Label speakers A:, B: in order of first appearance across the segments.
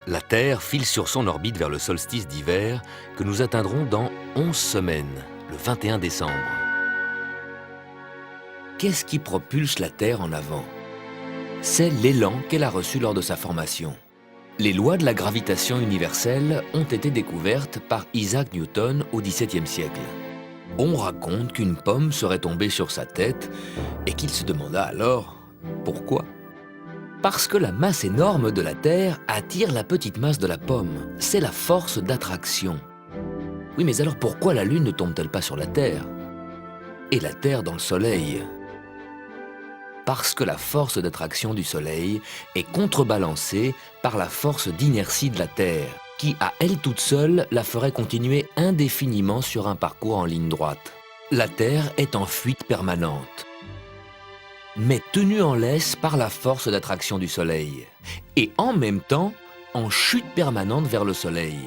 A: La Terre file sur son orbite vers le solstice d'hiver que nous atteindrons dans 11 semaines, le 21 décembre. Qu'est-ce qui propulse la Terre en avant? C'est l'élan qu'elle a reçu lors de sa formation. Les lois de la gravitation universelle ont été découvertes par Isaac Newton au XVIIe siècle. On raconte qu'une pomme serait tombée sur sa tête et qu'il se demanda alors pourquoi. Parce que la masse énorme de la Terre attire la petite masse de la pomme. C'est la force d'attraction. Oui, mais alors pourquoi la Lune ne tombe-t-elle pas sur la Terre? Et la Terre dans le Soleil? Parce que la force d'attraction du Soleil est contrebalancée par la force d'inertie de la Terre, qui à elle toute seule la ferait continuer indéfiniment sur un parcours en ligne droite. La Terre est en fuite permanente, mais tenue en laisse par la force d'attraction du Soleil, et en même temps en chute permanente vers le Soleil,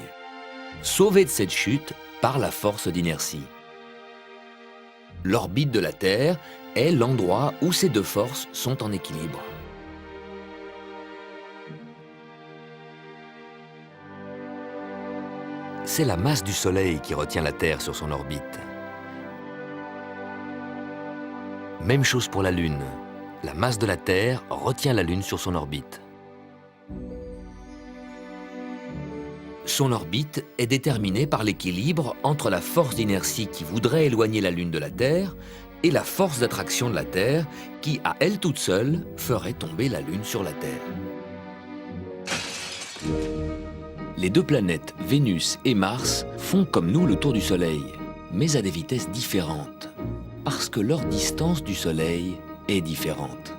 A: sauvée de cette chute par la force d'inertie. L'orbite de la Terre est l'endroit où ces deux forces sont en équilibre. C'est la masse du Soleil qui retient la Terre sur son orbite. Même chose pour la Lune. La masse de la Terre retient la Lune sur son orbite. Son orbite est déterminée par l'équilibre entre la force d'inertie qui voudrait éloigner la Lune de la Terre et la force d'attraction de la Terre qui, à elle toute seule, ferait tomber la Lune sur la Terre. Les deux planètes, Vénus et Mars, font comme nous le tour du Soleil, mais à des vitesses différentes, parce que leur distance du Soleil est différente.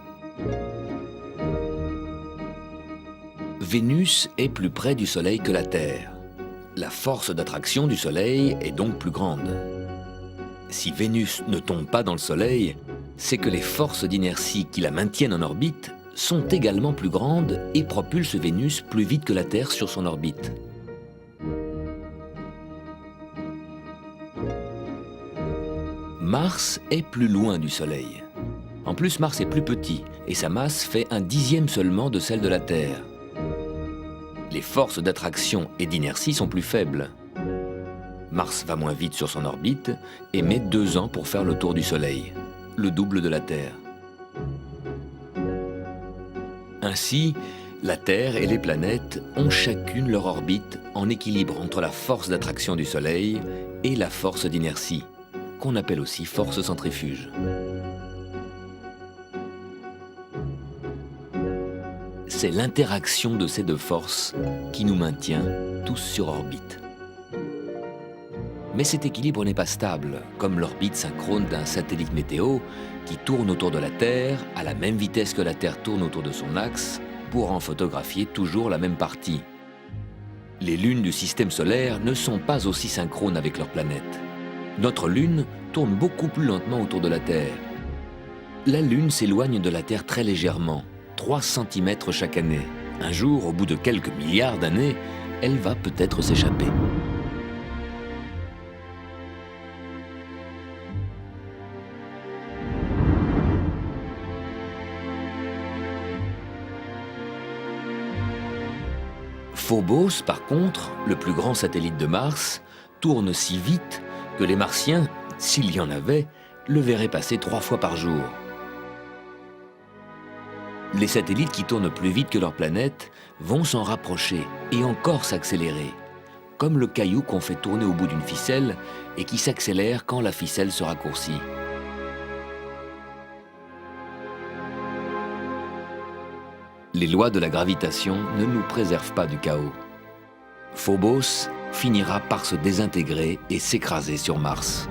A: Vénus est plus près du Soleil que la Terre. La force d'attraction du Soleil est donc plus grande. Si Vénus ne tombe pas dans le Soleil, c'est que les forces d'inertie qui la maintiennent en orbite sont également plus grandes et propulsent Vénus plus vite que la Terre sur son orbite. Mars est plus loin du Soleil. En plus, Mars est plus petit et sa masse fait 1/10 seulement de celle de la Terre. Les forces d'attraction et d'inertie sont plus faibles. Mars va moins vite sur son orbite et met 2 ans pour faire le tour du Soleil, le double de la Terre. Ainsi, la Terre et les planètes ont chacune leur orbite en équilibre entre la force d'attraction du Soleil et la force d'inertie, qu'on appelle aussi force centrifuge. C'est l'interaction de ces deux forces qui nous maintient tous sur orbite. Mais cet équilibre n'est pas stable, comme l'orbite synchrone d'un satellite météo qui tourne autour de la Terre à la même vitesse que la Terre tourne autour de son axe pour en photographier toujours la même partie. Les lunes du système solaire ne sont pas aussi synchrones avec leurs planètes. Notre Lune tourne beaucoup plus lentement autour de la Terre. La Lune s'éloigne de la Terre très légèrement, 3 cm chaque année. Un jour, au bout de quelques milliards d'années, elle va peut-être s'échapper. Phobos, par contre, le plus grand satellite de Mars, tourne si vite que les Martiens, s'il y en avait, le verraient passer 3 fois par jour. Les satellites qui tournent plus vite que leur planète vont s'en rapprocher et encore s'accélérer, comme le caillou qu'on fait tourner au bout d'une ficelle et qui s'accélère quand la ficelle se raccourcit. Les lois de la gravitation ne nous préservent pas du chaos. Phobos finira par se désintégrer et s'écraser sur Mars.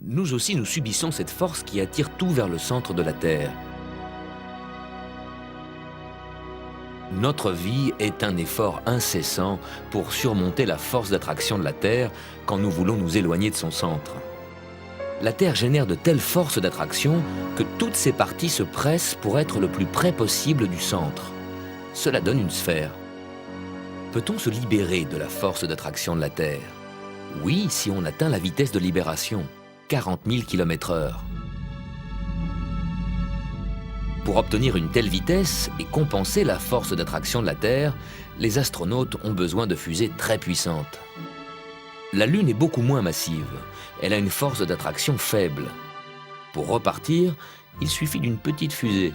A: Nous aussi, nous subissons cette force qui attire tout vers le centre de la Terre. Notre vie est un effort incessant pour surmonter la force d'attraction de la Terre quand nous voulons nous éloigner de son centre. La Terre génère de telles forces d'attraction que toutes ses parties se pressent pour être le plus près possible du centre. Cela donne une sphère. Peut-on se libérer de la force d'attraction de la Terre? Oui, si on atteint la vitesse de libération, 40 000 km/h. Pour obtenir une telle vitesse et compenser la force d'attraction de la Terre, les astronautes ont besoin de fusées très puissantes. La Lune est beaucoup moins massive. Elle a une force d'attraction faible. Pour repartir, il suffit d'une petite fusée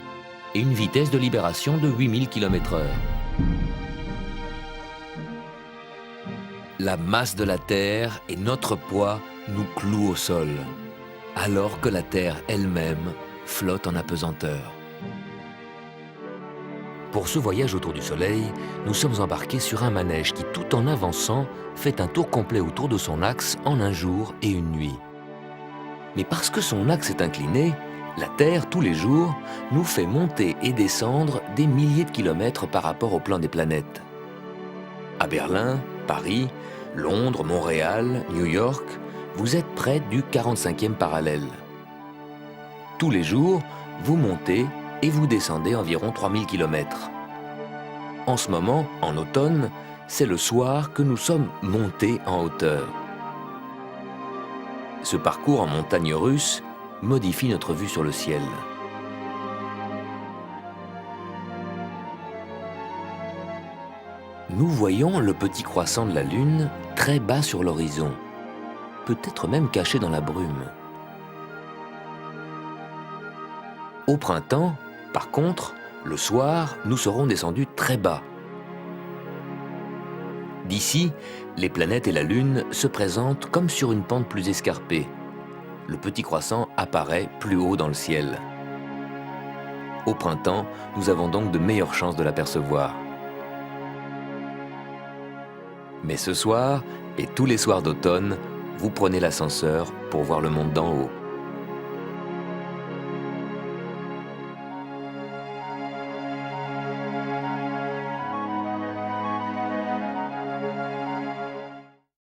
A: et une vitesse de libération de 8000 km/h. La masse de la Terre et notre poids nous clouent au sol, alors que la Terre elle-même flotte en apesanteur. Pour ce voyage autour du Soleil, nous sommes embarqués sur un manège qui, tout en avançant, fait un tour complet autour de son axe en un jour et une nuit. Mais parce que son axe est incliné, la Terre, tous les jours, nous fait monter et descendre des milliers de kilomètres par rapport au plan des planètes. À Berlin, Paris, Londres, Montréal, New York, vous êtes près du 45e parallèle. Tous les jours, vous montez et vous descendez environ 3000 km. En ce moment, en automne, c'est le soir que nous sommes montés en hauteur. Ce parcours en montagne russe modifie notre vue sur le ciel. Nous voyons le petit croissant de la Lune très bas sur l'horizon, peut-être même caché dans la brume. Au printemps, par contre, le soir, nous serons descendus très bas. D'ici, les planètes et la Lune se présentent comme sur une pente plus escarpée. Le petit croissant apparaît plus haut dans le ciel. Au printemps, nous avons donc de meilleures chances de l'apercevoir. Mais ce soir, et tous les soirs d'automne, vous prenez l'ascenseur pour voir le monde d'en haut.